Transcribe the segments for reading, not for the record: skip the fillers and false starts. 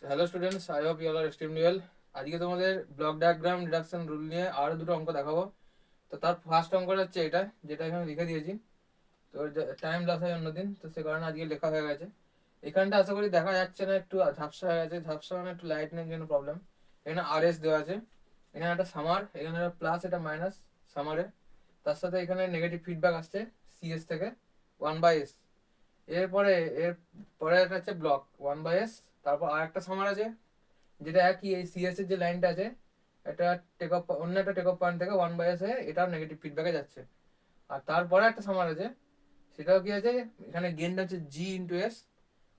Hello students, I hope you all are extremely well. আজকে তোমাদের block diagram reduction rule নিয়ে আরো দুটো অঙ্ক দেখাবো। তো তার ফার্স্ট অঙ্কটা হচ্ছে এটা, যেটা এখানে লিখে দিয়েছি। তো টাইম লস হয় অন্যদিন, তো সে কারণে আজকে লেখা হয়ে গেছে। এখানটা আশা করি দেখা যাচ্ছে না, একটু ঝাপসা হয়ে গেছে। ঝাপসা মানে একটু লাইটিং এর জন্য প্রবলেম। এখানে আর এস দেওয়া আছে, এখানে একটা সামার, এখানে একটা প্লাস, এটা মাইনাস সামারে। তার সাথে এখানে নেগেটিভ ফিডব্যাক আসছে সিএস থেকে 1/s। এরপরে এর পরে একটা হচ্ছে ব্লক 1/s। তারপর আর একটা সামার আছে, যেটা একই এই সিএস এর যে লাইনটা আছে, এটা টেক অফ অন্য একটা টেক অফ পয়েন্ট থেকে 1/s হয়ে এটাও নেগেটিভ ফিডব্যাকে যাচ্ছে। আর তারপরে একটা সামার আছে, সেটাও কি আছে, এখানে গেনটা হচ্ছে G × S,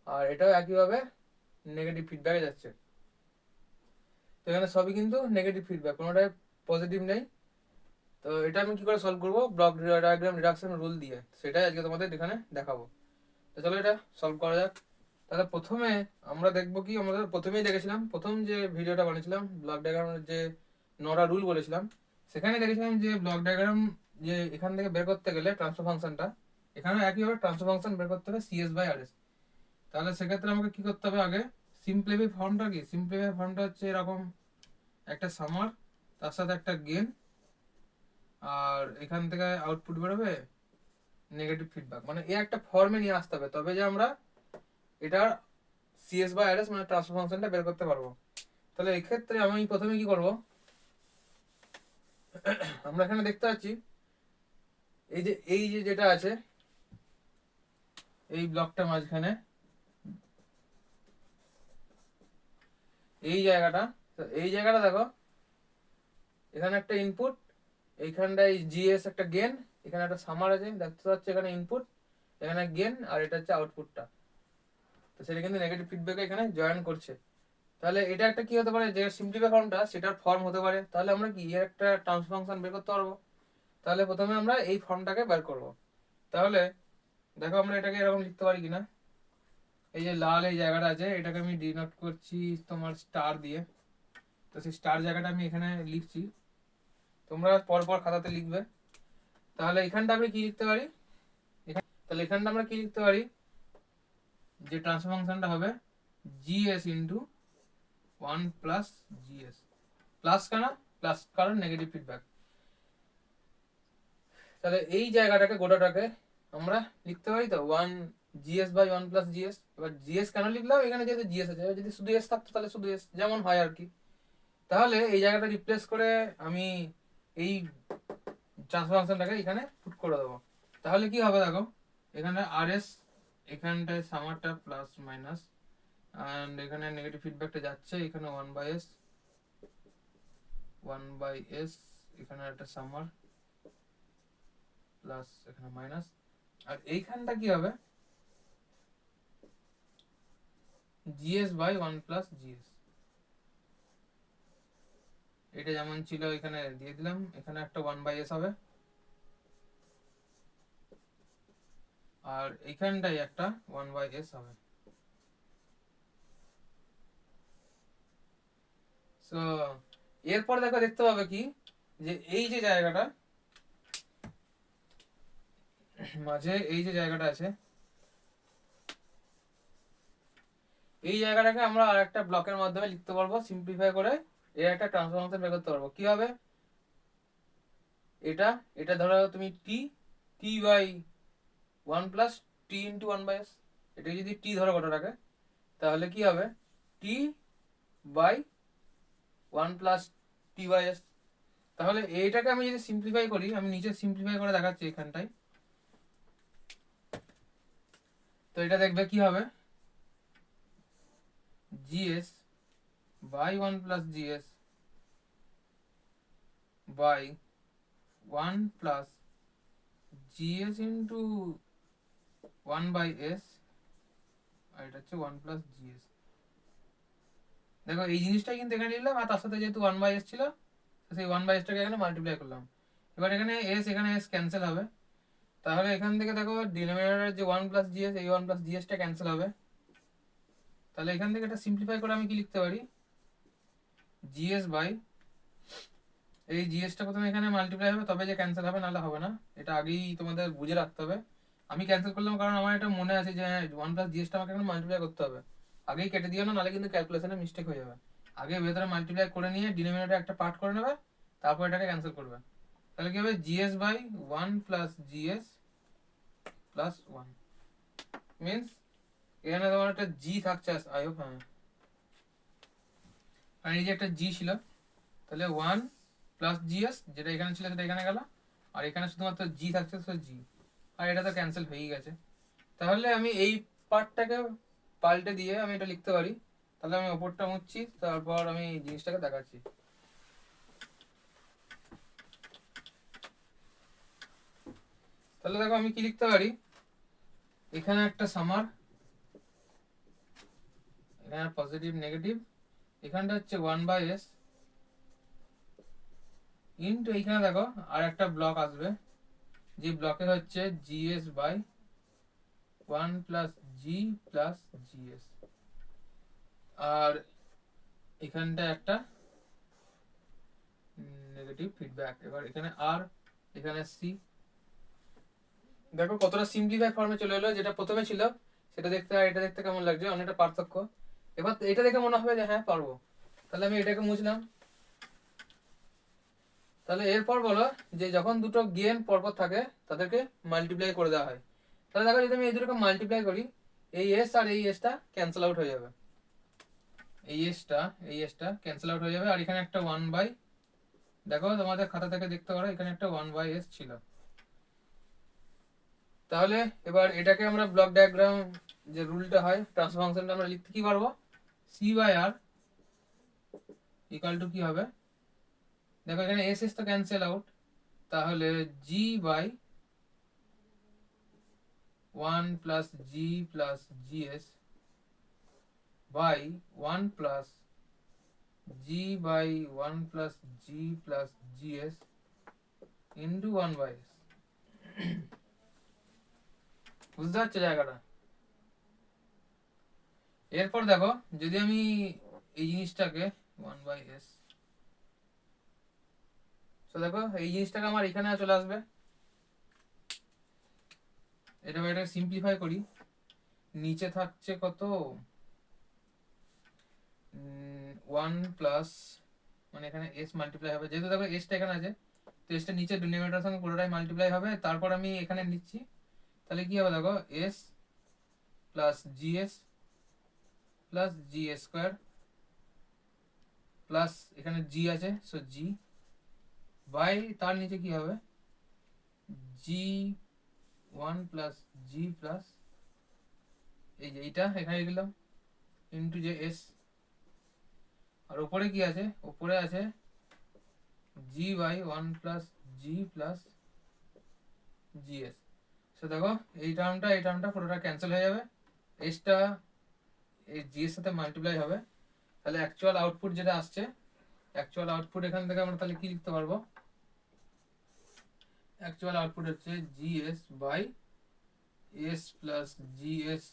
আর এটাও একইভাবে নেগেটিভ ফিডব্যাকে যাচ্ছে। তো এখানে সবই কিন্তু নেগেটিভ ফিডব্যাক, কোনোটাই পজিটিভ নেই। তো এটা আমি কি করে সলভ করবো ব্লক ডায়াগ্রাম রিডাকশন রুল দিয়ে, সেটাই আজকে তোমাদের এখানে দেখাবো। তো চলো এটা সলভ করা যাক। তাহলে প্রথমে আমরা দেখবো কি, আমরা প্রথমেই দেখেছিলাম, প্রথম যে ভিডিওটা বানিয়েছিলাম ব্লক ডায়াগ্রামের যে নটা রুল বলেছিলাম, সেখানে দেখেছিলাম যে ব্লক ডায়াগ্রাম যে এখান থেকে বের করতে গেলে ট্রান্সফার ফাংশনটা, এখানেও একইভাবে ট্রান্সফার ফাংশন বের করতে হবে CS/RS। তাহলে সেক্ষেত্রে আমাকে কি করতে হবে, আগে সিম্পলিফাই ফর্মটা কি, সিম্পলিফাই ফর্মটা হচ্ছে এরকম, একটা সামার, তার সাথে একটা গেন, আর এখান থেকে আউটপুট বেরোবে নেগেটিভ ফিডব্যাক। মানে এই একটা ফর্মে নিয়ে আসতে হবে, তবে যে আমরা এটার CS/RS মানে ট্রান্সফার ফাংশনটা বের করতে পারবো। তাহলে এক্ষেত্রে আমি প্রথমে কি করব, আমরা এখানে দেখতে পাচ্ছি এই যে যেটা আছে, এই ব্লকটা মাঝখানে এই জায়গাটা, তো এই জায়গাটা দেখো, এখানে একটা ইনপুট, এইখানটায় জিএস একটা গেন, এখানে একটা সামার আছে, দেখতে পাচ্ছি এখানে ইনপুট, এখানে গেন, আর এটা হচ্ছে আউটপুটটা। তো সেটা কিন্তু নেগেটিভ ফিডব্যাকে এখানে জয়েন করছে। তাহলে এটা একটা কি হতে পারে, যে সিম্পলিফাই ফর্মটা সেটার ফর্ম হতে পারে। তাহলে আমরা কি এর একটা ট্রান্সফার ফাংশন বের করতে পারবো। তাহলে প্রথমে আমরা এই ফর্মটাকে বের করব। তাহলে দেখো আমরা এটাকে এরকম লিখতে পারি কিনা। এই যে লাল এই জায়গাটা আছে, এটাকে আমি ডিনোট করছি তোমার স্টার দিয়ে। তো সেই স্টার জায়গাটা আমি এখানে লিখছি, তোমরা পর পর খাতাতে লিখবে। তাহলে এখানটা আমি কি লিখতে পারি, তাহলে এখানটা আমরা কি লিখতে পারি, যে ট্রান্সফার ফাংশনটা হবে GS × 1 + GS। প্লাস কেন, প্লাস কারণ নেগেটিভ ফিডব্যাক। তাহলে এই জায়গাটাকে গোটাটাকে আমরা লিখতে পারি তো 1/GS/1 + GS। এবার জিএস কেন লিখলাম, এখানে যেহেতু জিএস আছে, যদি শুধু এস থাকতো তাহলে শুধু এস, যেমন হয় আর কি। তাহলে এই জায়গাটা রিপ্লেস করে আমি এই ট্রান্সফার ফাংশনটাকে এখানে পুট করে দেবো। তাহলে কি হবে দেখো, এখানে RS, এখানটায় সামারটা প্লাস মাইনাস, অ্যান্ড এখানে নেগেটিভ ফিডব্যাকটা যাচ্ছে, এখানে 1/S, এখানে একটা সামার প্লাস এখানে মাইনাস, আর এইখানটা কি হবে GS/1 + GS। এটা যেমন ছিল এখানে দিয়ে দিলাম, এখানে একটা 1/S হবে, আর এখানটাই একটা 1/S হবে। সো এরপর দেখো, দেখতে পাবে কি, যে এই যে জায়গাটা মাঝে, এই যে জায়গাটা আছে, এই জায়গাটাকে আমরা আর একটা ব্লকের মাধ্যমে লিখতে পারবো, সিম্পলিফাই করে এর একটা ট্রান্সফরমেশন বের করতে পারবো। কি হবে এটা, এটা ধরো তুমি T/1 + T × 1/S, এটা যদি টি ধরো গোটাটাকে, তাহলে কি হবে T/1 + T/S। তাহলে এইটাকে আমি যদি সিম্পলিফাই করি, আমি নিচে সিম্পলিফাই করে দেখাচ্ছি এখানটায়। তো এটা দেখবে কি হবে, GS/1 + GS/1 + GS × 1/S, আর এটা হচ্ছে 1 + GS। দেখো এই জিনিসটাই কিন্তু এখানে লিখলাম, আর তার সাথে যেহেতু 1/S ছিল, তো সেই 1/Sটাকে এখানে মাল্টিপ্লাই করলাম। এবার এখানে এখানে S ক্যান্সেল হবে। তাহলে এখান থেকে দেখো ডিনোমিনেটরের যে 1 + GS, এই 1 + GSটা ক্যান্সেল হবে। তাহলে এখান থেকে এটা সিম্পলিফাই করে আমি কি লিখতে পারি, GS বাই, এই জিএসটা প্রথমে এখানে মাল্টিপ্লাই হবে, তবে যে ক্যান্সেল হবে, নাহলে হবে না। এটা আগেই তোমাদের বুঝে রাখতে হবে। আমি ক্যান্সেল করলাম কারণ আমার এটা মনে আছে যে 1 + GSটা আমাকে এখানে মাল্টিপ্লাই করতে হবে, আগেই কেটে দিও না, নাহলে কিন্তু ক্যালকুলেশনে মিস্টেক হয়ে যাবে। আগে ভেতরে মাল্টিপ্লাই করে নিয়ে ডিনোমিনেটর একটা পার্ট করে নেবে, তারপর এটাকে ক্যান্সেল করবে। তাহলে কি হবে, GS by 1 plus GS plus 1 means এখানে তোমার একটা জি থাকছে, আই হোপ, হ্যাঁ, আর এই যে একটা জি ছিল, তাহলে 1 প্লাস জিএস যেটা এখানে ছিল সেটা এখানে গেল, আর এখানে শুধুমাত্র জি থাকছে, তো জি, আর এটা তো ক্যান্সেল হয়েই গেছে। তাহলে আমি এই পার্টটাকে পাল্টে দিয়ে আমি এটা লিখতে পারি। তাহলে আমি ওপরটা মুছছি, তারপর আমি জিনিসটাকে দেখাচ্ছি। তাহলে দেখো আমি কি লিখতে পারি, এখানে একটা সামার, এখানে পজিটিভ নেগেটিভ, এখানটা হচ্ছে 1/s ইন্টু এইখানে দেখো আর একটা ব্লক আসবে, যে ব্লকে হচ্ছে GS by 1 plus G plus GS, আর এখানটা একটা নেগেটিভ ফিডব্যাক। এবার এখানে আর, এখানে সি। দেখো কতটা সিম্পলিফাই ফর্মে চলে এলো, যেটা প্রথমে ছিল সেটা দেখতে আর এটা দেখতে কেমন লাগছে, অনেকটা পার্থক্য। এবার এটা দেখে মনে হবে যে হ্যাঁ পারবো। তাহলে আমি এটাকে মুছলাম। তাহলে এরপর বলো যে যখন দুটো গেন পরপর থাকে তাদেরকে মাল্টিপ্লাই করে দেওয়া হয়। তাহলে দেখো যদি আমি এই দুটোকে মাল্টিপ্লাই করি, এই এস আর এই এসটা ক্যান্সেল আউট হয়ে যাবে, এই এসটা ক্যান্সেল আউট হয়ে যাবে, আর এখানে একটা 1 বাই, দেখো তোমাদের খাতা থেকে দেখতে পারো এখানে একটা 1/s ছিল। তাহলে এবার এটাকে আমরা ব্লক ডায়াগ্রাম যে রুলটা হয়, ট্রান্সফার ফাংশনটা আমরা লিখতে কি পারবো, C by R equal to কি হবে, দেখো এখানে এস এস তো ক্যান্সেল আউট, তাহলে G by 1 plus G plus GS by 1 plus G by 1 plus G plus GS into 1/s। বুঝতে পারছো জায়গাটা? এরপর দেখো যদি আমি এই জিনিসটাকে 1/s, তো দেখো এই জিনিসটাকে আমার এখানে চলে আসবে, এটা সিম্পলিফাই করি, নিচে থাকছে কত 1 প্লাস, মানে এখানে এস মাল্টিপ্লাই হবে, যেহেতু দেখো এসটা এখানে আছে, তো এসটা নিচে ডিনোমিনেটরের সঙ্গে পুরোটাই মাল্টিপ্লাই হবে, তারপর আমি এখানে নিচ্ছি। তাহলে কি হবে দেখো, S plus GS plus G square plus এখানে জি আছে, সো জি বাই তার নিচে কি হবে, জি 1 প্লাস জি প্লাস এই যে এইটা এখানে লিখলাম ইন্টু যে এস, আর উপরে কি আছে, উপরে আছে G by 1 plus G plus GS. So দেখো এই টার্মটা পুরোটা ক্যান্সেল হয়ে যাবে, এসটা এই জি এর সাথে মাল্টিপ্লাই হবে। তাহলে অ্যাকচুয়াল আউটপুট যেটা আসছে, অ্যাকচুয়াল আউটপুট এখান থেকে আমরা তাহলে কি লিখতে পারবো, অ্যাকচুয়াল আউটপুট হচ্ছে GS by S plus GS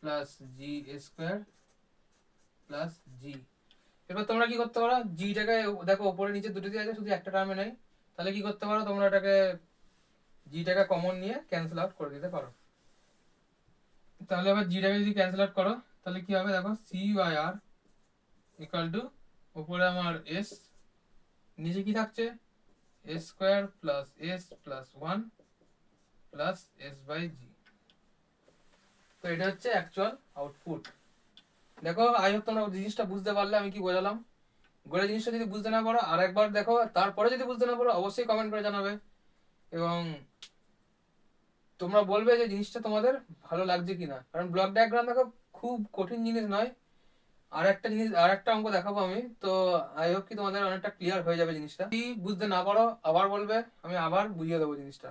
plus G square plus G. এবার তোমরা কি করতে পারো, জিটাকে দেখো উপরে নিচে দুটো দিয়ে আছে, শুধু একটা টার্মে নেই, তাহলে কি করতে পারো তোমরা, এটাকে জিটাকে কমন নিয়ে ক্যান্সেল আউট করে দিতে পারো। তাহলে আবার জিটাকে যদি ক্যান্সেল আউট করো তাহলে কি হবে, দেখো C by R equal to উপরে আমার এস, নিচে কি থাকছে S square plus S plus 1 plus S by G. তো এটা হচ্ছে অ্যাকচুয়াল আউটপুট। দেখো আই হোপ তোমরা জিনিসটা বুঝতে পারলে আমি কি বোঝালাম। গোটা জিনিসটা যদি বুঝতে না পারো আর একবার দেখো, তারপরে যদি বুঝতে না পারো অবশ্যই কমেন্ট করে জানাবে, এবং তোমরা বলবে যে জিনিসটা তোমাদের ভালো লাগছে কিনা। কারণ ব্লক ডায়াগ্রাম দেখো খুব কঠিন জিনিস নয়। আর একটা অঙ্ক দেখাবো আমি, তো আই হোপ কি তোমাদের অনেকটা ক্লিয়ার হয়ে যাবে জিনিসটা। যদি বুঝতে না পারো আবার বলবে, আমি আবার বুঝিয়ে দেবো জিনিসটা,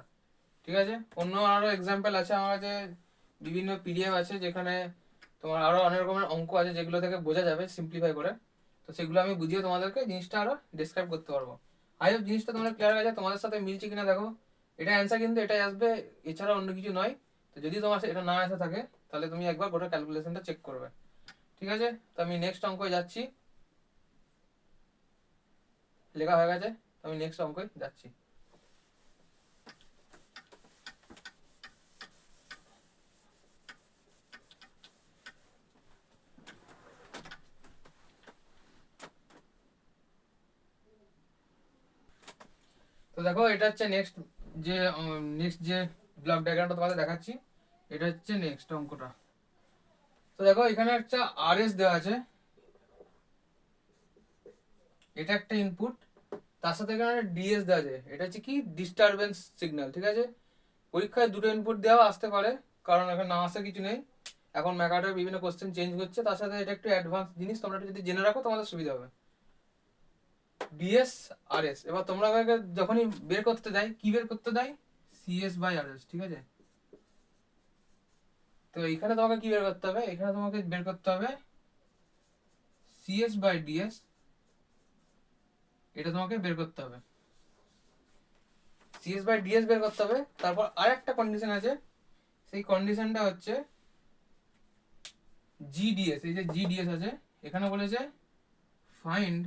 ঠিক আছে। অন্য আরো এক্সাম্পল আছে আমার কাছে, বিভিন্ন পিডিএফ আছে যেখানে তোমার আরো অনেক রকমের অঙ্ক আছে যেগুলো থেকে বোঝা যাবে সিম্পলিফাই করে, তো সেগুলো আমি বুঝিয়ে তোমাদেরকে জিনিসটা আরো ডিসক্রাইব করতে পারবো। আই হোপ জিনিসটা তোমরা ক্লিয়ার হয়ে যায়, তোমাদের সাথে মিলছে কিনা দেখো, এটা অ্যান্সার কিন্তু এটাই আসবে, এছাড়া অন্য কিছু নয়। তো যদি তোমার এটা না আসে থাকে তাহলে তুমি একবার গোটা ক্যালকুলেশনটা চেক করবে, ঠিক আছে। তো আমি নেক্সট অঙ্কে যাচ্ছি, লেখা হয়ে গেছে, তো আমি নেক্সট অঙ্কে যাচ্ছি। দেখো এটা হচ্ছে নেক্সট যে ব্লক ডায়াগ্রামটা তোমাদের দেখাচ্ছি, এটা হচ্ছে নেক্সট অঙ্কটা। তো দেখো এখানে একটা আরএস দেওয়া আছে, এটা একটা ইনপুট, তার সাথে এখানে ডিএস দেওয়া আছে, এটা হচ্ছে কি ডিস্টারবেন্স সিগন্যাল। ঠিক আছে, পরীক্ষায় দুটো ইনপুট দেওয়া আসতে পারে, কারণ এখানে না আসা কিছু নেই। এখন ম্যাকার্ডের বিভিন্ন কোশ্চেন চেঞ্জ করছে, তার সাথে এটা একটু অ্যাডভান্স জিনিস, তোমরা যদি জেনে রাখো তোমাদের সুবিধা হবে। ডিএস আর এস, এবার তোমরা যখনই বের করতে দেয়, কি বের করতে দেয়? CS by R S. ঠিক আছে, তো এখানে তোমাকে কি বের করতে হবে? এখানে তোমাকে বের করতে হবে সিএস বাই ডিএস, এটা তোমাকে বের করতে হবে। সিএস বাই ডিএস বের করতে হবে। তারপর আরেকটা কন্ডিশন আছে, সেই কন্ডিশনটা হচ্ছে জিডিএস। এই যে জিডিএস আছে, এখানে বলেছে ফাইন্ড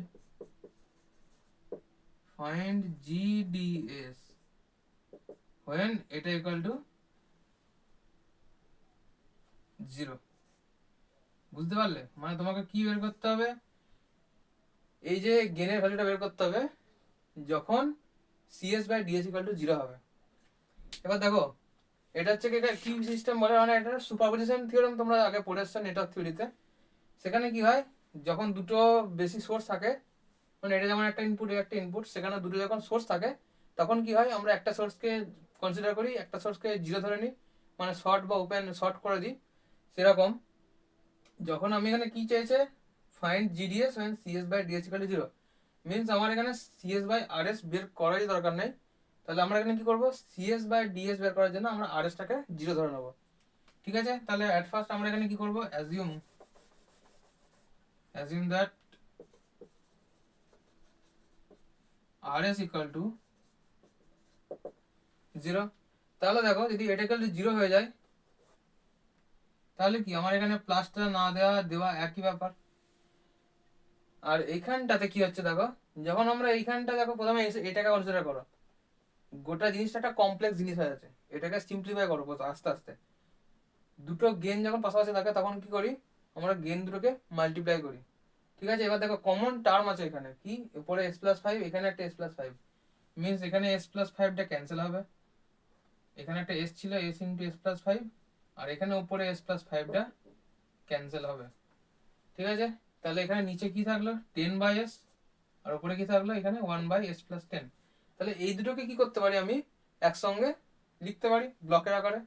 জিডিএস when এটা ইকুয়াল টু 0। বুঝতে পারলে? মানে তোমাকে কি বের করতে হবে? এই যে গেনের ভ্যালুটা বের করতে হবে যখন CS by DS equal to 0 হবে। এবার দেখো এটা হচ্ছে কি সিস্টেম বলে, মানে এটা সুপারপজিশন থিওরেম, তোমরা আগে পড়েছো নেটওয়ার্ক থিওরিতে। সেখানে কি হয়, যখন দুটো বেশি সোর্স থাকে, মানে এটা যেমন একটা ইনপুট একটা ইনপুট, সেখানে দুটো যখন সোর্স থাকে, তখন কি হয়, আমরা একটা সোর্সকে কনসিডার করি, একটা সোর্সকে 0 ধরে নিই, মানে শর্ট বা ওপেন শর্ট করে দিই। সেরকম যখন আমি এখানে কি চাইছে, find GDS when CS by DS equal to 0, means আমার এখানে সিএস বাই আরএস বের করারই দরকার নেই। তাহলে আমরা এখানে কি করব, সিএস বাই ডিএস বের করার জন্য আমরা আরএসটাকে 0 ধরে নেব। ঠিক আছে, তাহলে এট ফার্স্ট আমরা এখানে কি করব, assume that RS equal to 0। তাহলে দেখো যদি এটা ইকুয়াল টু 0 হয়ে যায়, তাহলে কি আমার এখানে প্লাসটা না দেওয়া দেওয়া একই ব্যাপার। আর এইখানটাতে কি হচ্ছে দেখো, যখন আমরা এইখানটা দেখো প্রথমে এটাকে কনসিডার করো, গোটা জিনিসটা একটা কমপ্লেক্স জিনিস হয়ে যাচ্ছে, এটাকে সিম্পলিফাই করবো আস্তে আস্তে। দুটো গেন যখন পাশাপাশি থাকে তখন কি করি, আমরা গেন দুটোকে মাল্টিপ্লাই করি। ঠিক আছে, এবার দেখো কমন টার্ম আছে এখানে, কি উপরে এস প্লাস ফাইভ, এখানে একটা এস প্লাস ফাইভ, মিনস এখানে এস প্লাস ফাইভটা ক্যান্সেল হবে, এখানে একটা এস ছিল, S into S plus five, আর এখানে উপরে এস প্লাস ফাইভটা ক্যান্সেল হবে। ঠিক আছে, তাহলে এখানে নিচে কি থাকলো, 10/s, আর উপরে কি থাকলো, এখানে 1/s প্লাস 10। তাহলে এই দুটোকে কি করতে পারি, আমি একসঙ্গে লিখতে পারি ব্লকের আকারে।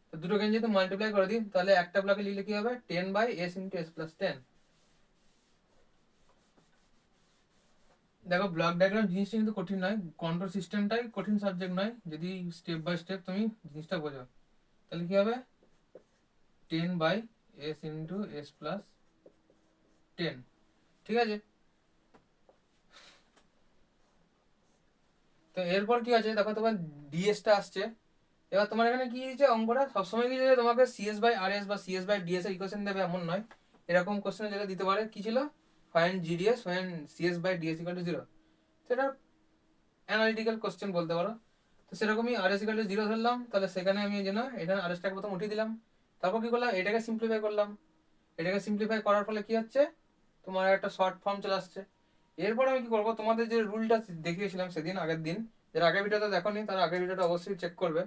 তো দুটোকে যেহেতু মাল্টিপ্লাই করে দিই, তাহলে একটা ব্লকে লিখলে কি হবে, 10/s ইন্টু এস প্লাস 10। দেখো ব্লক ডায়াগ্রাম জিনিসটা কিন্তু কঠিন নয়, কন্ট্রোল সিস্টেমটাই কঠিন সাবজেক্ট নয়, যদি স্টেপ বাই স্টেপ তুমি জিনিসটা বোঝো। তাহলে কি হবে, 10/s ইন্টু এস প্লাস 10। ঠিক আছে, তো এরপর কি আছে দেখো, তোমার ডিএসটা আসছে। এবার তোমার এখানে কি হয়েছে, অঙ্কটা সবসময় কি যে তোমাকে সিএস বাই আর এস বা সিএস বাই ডিএস এর ইকুয়েশন দেবে এমন নয়। এরকম কোশ্চেন যেটা দিতে পারে, কি ছিল, find GDS when CS by DS equal to 0। সেটা অ্যানালিটিক্যাল কোশ্চেন বলতে পারো। তো সেরকমই আর এস ইকুয়াল টু 0 ধরলাম, তাহলে সেখানে আমি এই জন্য এখানে আর এসটাকে প্রথম উঠিয়ে দিলাম। তারপর কি করলাম, এটাকে সিম্পলিফাই করলাম। এটাকে সিম্পলিফাই করার ফলে কি হচ্ছে, তোমার একটা শর্ট ফর্ম চলে আসছে। এরপর আমি কি করবো, তোমাদের যে রুলটা দেখিয়েছিলাম সেদিন, আগের দিন, যারা আগের ভিডিওটা দেখোনি তারা আগের ভিডিওটা অবশ্যই চেক করবে।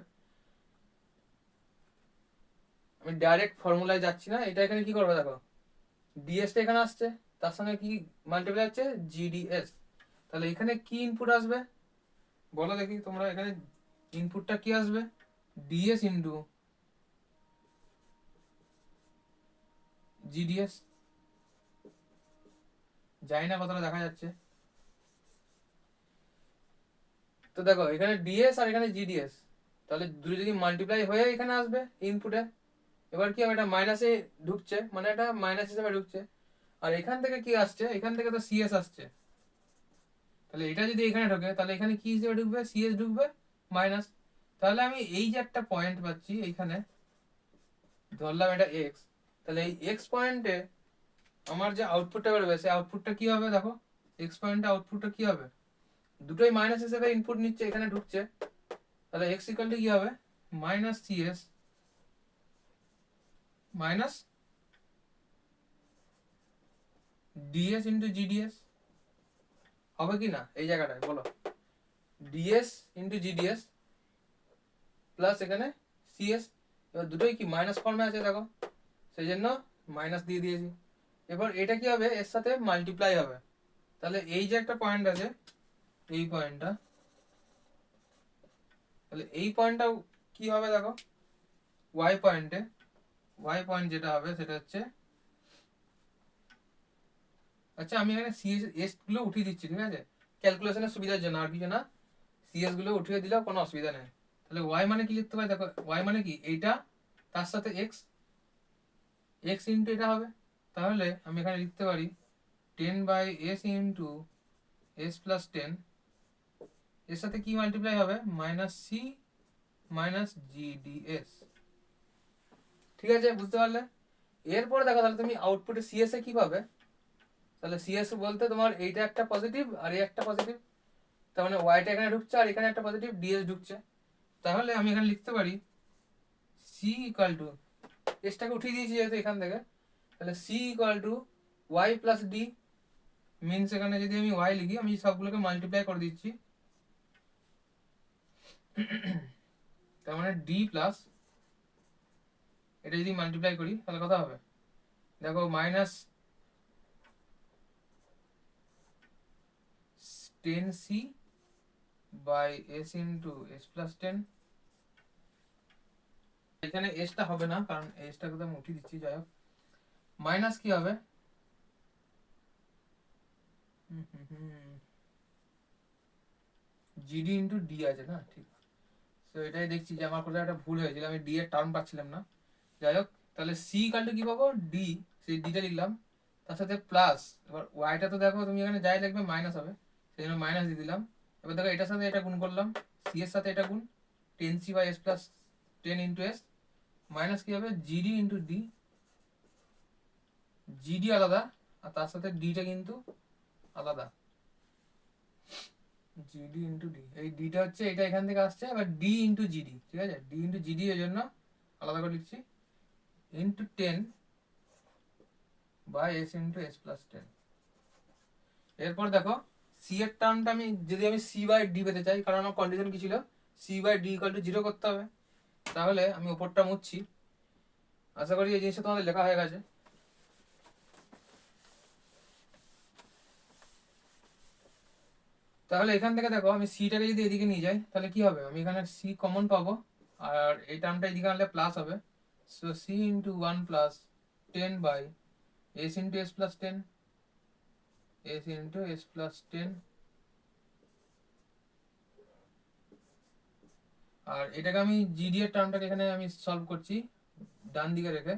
আমি ডাইরেক্ট ফর্মুলায় যাচ্ছি না, এটা এখানে কি করবে দেখো, ডিএসটা এখানে আসছে, তার সঙ্গে কি মাল্টিপ্লাই হচ্ছে, জিডিএস। তাহলে এখানে কি ইনপুট আসবে বলো দেখি তোমরা, এখানে ইনপুটটা কি আসবে, ডিএস ইন্টু জিডিএস। জানি না কতটা দেখা যাচ্ছে। তো দেখো এখানে ডিএস আর এখানে জিডিএস, তাহলে দুটো যদি মাল্টিপ্লাই হয়ে এখানে আসবে ইনপুটে। এবার কি হবে, এটা মাইনাসে ঢুকছে, মানে এটা মাইনাস হিসেবে ঢুকছে। আর এখান থেকে কি আসছে, এখান থেকে তো সিএস আসছে, তাহলে এটা যদি এখানে ঢোকে, তাহলে এখানে কি হিসেবে ঢুকবে, সিএস ঢুকবে, মাইনাস। তাহলে আমি এই যে একটা পয়েন্ট পাচ্ছি এইখানে, ধরলাম এটা এক্স, তাহলে এই এক্স পয়েন্টে আমার যে আউটপুটটা বেরোবে, সেই আউটপুটটা কি হবে দেখো, এক্স পয়েন্টে আউটপুটটা কি হবে, দুটোই মাইনাস হিসেবে ইনপুট নিচ্ছে, এখানে ঢুকছে। তাহলে এক্স ইকাল টু কি হবে, minus CS minus DS into GDS. হবে কি না এই জায়গাটায় বলো? ডিএস ইন্টু জিডিএস প্লাস এখানে সিএস, এবার দুটোই কি মাইনাস ফর্মে আছে দেখো, সেই জন্য মাইনাস দিয়ে দিয়েছি। এবার এটা কি হবে, এর সাথে মাল্টিপ্লাই হবে, তাহলে এই যে একটা পয়েন্ট আছে এই পয়েন্টটা, তাহলে এই পয়েন্টটা কি হবে দেখো, ওয়াই পয়েন্টে, ওয়াই পয়েন্ট যেটা হবে সেটা হচ্ছে, আচ্ছা আমি এখানে সিএস এস গুলো উঠিয়ে দিচ্ছি, ঠিক আছে, ক্যালকুলেশনের সুবিধার জন্য, আর কিছু না, সিএস গুলো উঠিয়ে দিলেও কোনো অসুবিধা নেই। তাহলে ওয়াই মানে কি লিখতে পারি দেখো, ওয়াই মানে কি এইটা, তার সাথে এক্স, এক্স ইন্টু এটা হবে, তাহলে আমি এখানে লিখতে পারি 10/s ইন্টু এস প্লাস 10, এর সাথে কি মাল্টিপ্লাই হবে, মাইনাস সি মাইনাস জিডিএস। ঠিক আছে, বুঝতে পারলে? এরপরে দেখো তাহলে তুমি আউটপুটে সিএস এ কি পাবে, তাহলে সিএস বলতে তোমার এইটা একটা পজিটিভ আর এই একটা পজিটিভ, তার মানে ওয়াইটা এখানে ঢুকছে আর এখানে একটা পজিটিভ ডিএস ঢুকছে, তাহলে আমি এখানে লিখতে পারি সি ইকুয়াল টু, এসটাকে উঠিয়ে দিয়েছি যেহেতু এখান থেকে, তাহলে C equal to Y plus D, means এখানে যদি আমি ওয়াই লিখি, আমি সবগুলোকে মাল্টিপ্লাই করে দিচ্ছি, তার মানে ডি প্লাস, এটা যদি মাল্টিপ্লাই করি তাহলে কত হবে দেখো, minus 10c by S into S plus 10, এখানে এসটা হবে না কারণ এসটাকে তো আমি উঠিয়ে দিচ্ছি, যাই হোক মাইনাস কি হবে, জিডি ইন্টু ডি আছে না, ঠিক, তো এটাই দেখছি যে আমার কোথাও একটা ভুল হয়েছিল, আমি ডি এর টার্ম পাচ্ছিলাম না, যাই হোক তাহলে সি কালটা কি পাবো, ডি, সেই ডিটা লিখলাম, তার সাথে প্লাস, এবার ওয়াইটা তো দেখো তুমি এখানে যাই লিখবে মাইনাস হবে, সেই জন্য মাইনাস দিয়ে দিলাম, এবার দেখো এটার সাথে এটা গুণ করলাম, সি এর সাথে এটা গুণ, 10c by S plus 10 into S, minus কি হবে জিডি ইন্টু ডি, জিডি আলাদা আর তার সাথে ডিটা কিন্তু আলাদা, জিডি ইন্টু ডি, এই ডিটা হচ্ছে এটা এখান থেকে আসছে, এবার ডি ইন্টু জিডি, ঠিক আছে, ডি ইন্টু জিডি এর জন্য আলাদা করে লিখছি, into 10 by S into S plus 10। এরপর দেখো সি এর টার্মটা আমি যদি আমি সি বাই ডি পেতে চাই, কারণ আমার কন্ডিশন কি ছিল, C by D equal to 0 করতে হবে, তাহলে আমি ওপরটা মুছছি, আশা করি এই জিনিসটা তোমাদের লেখা হয়ে গেছে। তাহলে এখান থেকে দেখো আমি সিটাকে যদি এদিকে নিয়ে যাই তাহলে কি হবে, আমি এখানে সি কমন পাবো, আর এই টার্মটা এদিকে আনলে প্লাস হবে, so C into 1 plus 10 by S into S plus 10, S into S plus 10, আর এটাকে আমি জিডি এর টার্মটাকে এখানে আমি সলভ করছি ডান দিকে রেখে,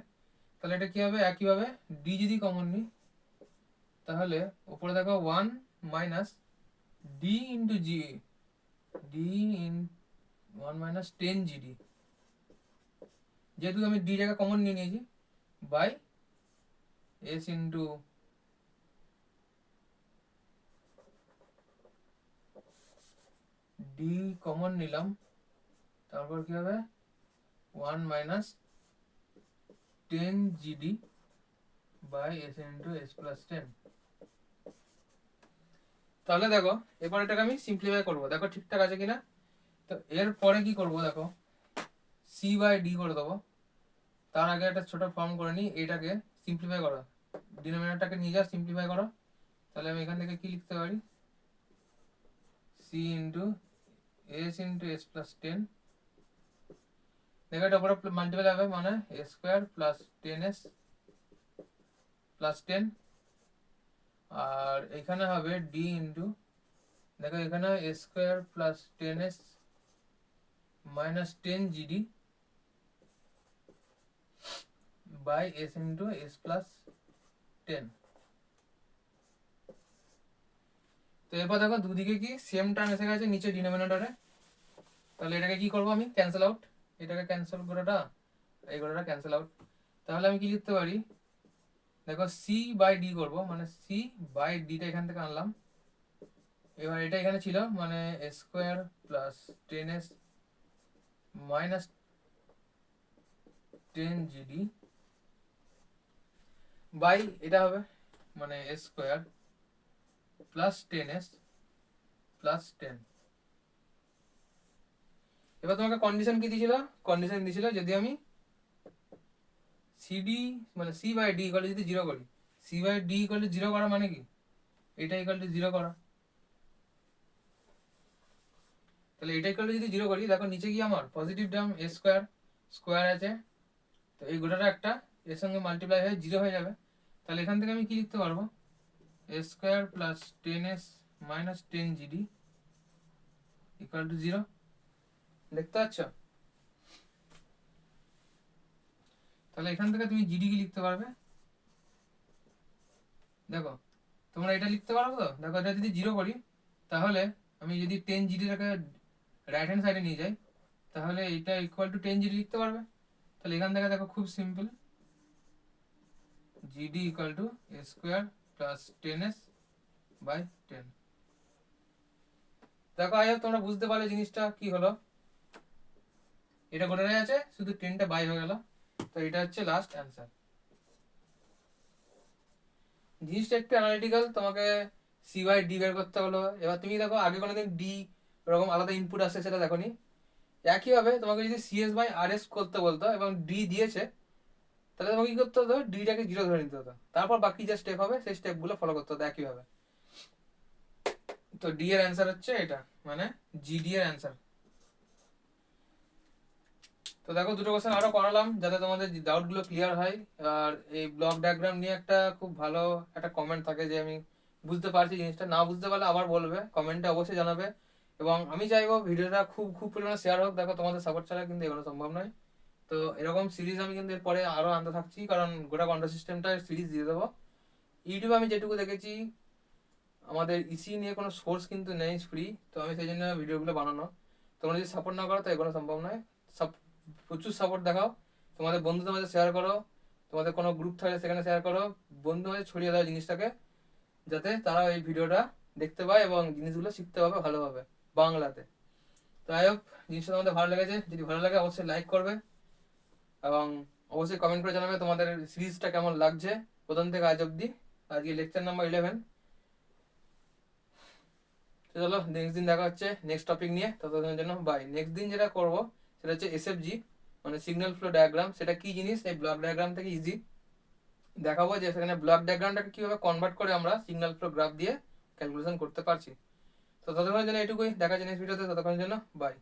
তাহলে এটা কি হবে, একইভাবে ডি যদি কমন নিই তাহলে উপরে দেখো 1 minus D into G, D in 1 minus 10 GD, যেহেতু আমি ডি টাকে কমন নিয়ে নিয়েছি, by S into D common নিলাম, তারপর কি হবে 1 minus 10 GD by S into S plus 10। তাহলে দেখো এবার এটাকে আমি সিম্পলিফাই করবো, দেখো ঠিকঠাক আছে কিনা, তো এর পরে কি করব দেখো, সি বাই ডি করে দেবো, তার আগে একটা ছোট ফর্ম করে নিই, এটাকে সিম্পলিফাই করো, ডিনোমিনেটরটাকে নিয়ে যা সিম্পলিফাই করো, তাহলে আমি এখান থেকে কি লিখতে পারি, সি ইন্টু এস প্লাস 10, দেখো এটা উপরে মাল্টিপ্লাই হবে মানে A square plus 10s plus 10, আর এখানে হবে ডি ইন্টু, দেখো এখানে A square plus 10s minus 10 GD by S into S plus 10। তো এরপর দেখো দুদিকে কি সেম টার্ম এসে গেছে নিচে ডিনোমিনেটরে, তাহলে এটাকে কি করবো আমি ক্যান্সেল আউট, এটাকে ক্যান্সেল করাটা এই গোটাটা ক্যান্সেল আউট, তাহলে আমি কি লিখতে পারি দেখো সি বাই ডি করবো, মানে সি বাই ডিটা এখান থেকে আনলাম, এবার এটা এখানে ছিল মানে square plus 10s minus 10 GD by এটা হবে মানে স্কোয়ার প্লাস 10s প্লাস 10, এবার তোমাকে কন্ডিশন কি দিয়েছিল, কন্ডিশন দিয়েছিল যদি আমি সিডি মানে সি বাই ডি ইকুয়াল যদি জিরো করি, C by D equal zero করা মানে কি, এটা ইকুয়াল টু জিরো করা। তাহলে এটা ইকুয়াল টু যদি জিরো করি, দেখো নিচে কি আমার পজিটিভ টার্ম এ স্কোয়ার স্কোয়ার আছে, তো এই গোটাটা একটা এর সঙ্গে মাল্টিপ্লাই হয়ে জিরো হয়ে যাবে। তাহলে এখান থেকে আমি কি লিখতে পারবো, A square plus 10s minus 10gd equal to zero. দেখতে পাচ্ছ? তাহলে এখান থেকে তুমি জিডি কি লিখতে পারবে, দেখো তোমরা এটা লিখতে পারো তো, দেখো এটা যদি জিরো করি তাহলে আমি যদি 10gdটাকে রাইট হ্যান্ড সাইডে নিয়ে যাই তাহলে এটা ইকুয়াল টু 10gd লিখতে পারবে। তাহলে এখান থেকে দেখো খুব simple, gd equal to A square plus 10s by 10। দেখো আই হোপ তোমরা বুঝতে পারলে জিনিসটা কি হলো, এটা গোটাটাই আছে, শুধু 10টা বাই হয়ে গেল। তো এটা হচ্ছে লাস্ট অ্যান্সার। জিনিসটা একটু অ্যানালিটিক্যাল, তোমাকে সি বাই ডি বের করতে হলো। এবার তুমি দেখো আগে কোনোদিন ডি এরকম আলাদা ইনপুট আসছে সেটা দেখো নি, একইভাবে তোমাকে যদি সিএস বাই আর এস করতে বলতো এবং ডি দিয়েছে, তাহলে তোমাকে কি করতে হতো, ডিটাকে জিরো ধরে নিতে হতো, তারপর বাকি যে স্টেপ হবে সেই স্টেপগুলো ফলো করতে হতো একইভাবে। তো ডি এর অ্যান্সার হচ্ছে এটা, মানে জিডি এর অ্যান্সার। তো দেখো দুটো কোশ্চেন আরো করালাম যাতে তোমাদের ডাউট গুলো ক্লিয়ার হয়। আর এই ব্লক ডায়াগ্রাম নিয়ে একটা খুব ভালো একটা কমেন্ট থাকে যে আমি বুঝতে পারছি জিনিসটা, না বুঝতে পারলে আবার বলবে, কমেন্টে অবশ্যই জানাবে। এবং আমি চাইবো ভিডিওটা খুব খুব পরিমাণে শেয়ার হোক, দেখো তোমাদের সাপোর্ট ছাড়া কিন্তু এগোনো সম্ভব নয়। তো এরকম সিরিজ আমি কিন্তু এরপরে আরো আনতে থাকছি, কারণ গোটা কন্ট্রোল সিস্টেমটা সিরিজ দিয়ে দেবো। ইউটিউবে আমি যেটুকু দেখেছি আমাদের ইসি নিয়ে কোনো সোর্স কিন্তু নেই ফ্রি, তো আমি সেই জন্য ভিডিওগুলো বানানো। তোমরা যদি সাপোর্ট না করো তো এগোনো সম্ভব নয়। সব প্রচুর সাপোর্ট দেখাও, তোমাদের বন্ধুদের মাঝে শেয়ার করো, তোমাদের কোনো গ্রুপ থাকলে সেখানে শেয়ার করো, বন্ধুদের মাঝে ছড়িয়ে দাও জিনিসটাকে, যাতে তারা এই ভিডিওটা দেখতে পায় এবং জিনিসগুলো শিখতে পাবে ভালোভাবে বাংলাতে। তো যাই হোক জিনিসটা তোমাদের ভালো লেগেছে, যদি ভালো লাগে অবশ্যই লাইক করবে এবং অবশ্যই কমেন্ট করে জানাবে তোমাদের সিরিজটা কেমন লাগছে প্রথম থেকে আজ অব্দি। আজকে লেকচার নাম্বার 11। তো চলো নেক্সট দিন দেখা হচ্ছে নেক্সট টপিক নিয়ে, ততক্ষণের জন্য বাই। নেক্সট দিন যেটা করব সেটা হচ্ছে এসএফজি মানে সিগন্যাল ফ্লো ডায়াগ্রাম, সেটা কি জিনিস এই ব্লক ডায়াগ্রাম থেকে ইজি দেখাবো যে সেখানে ব্লক ডায়াগ্রামটাকে কিভাবে কনভার্ট করে আমরা সিগন্যাল ফ্লো গ্রাফ দিয়ে ক্যালকুলেশন করতে পারছি। তো ততক্ষণের জন্য এটুকুই, দেখা যায় নেক্সট ভিডিওতে, ততক্ষণের জন্য বাই।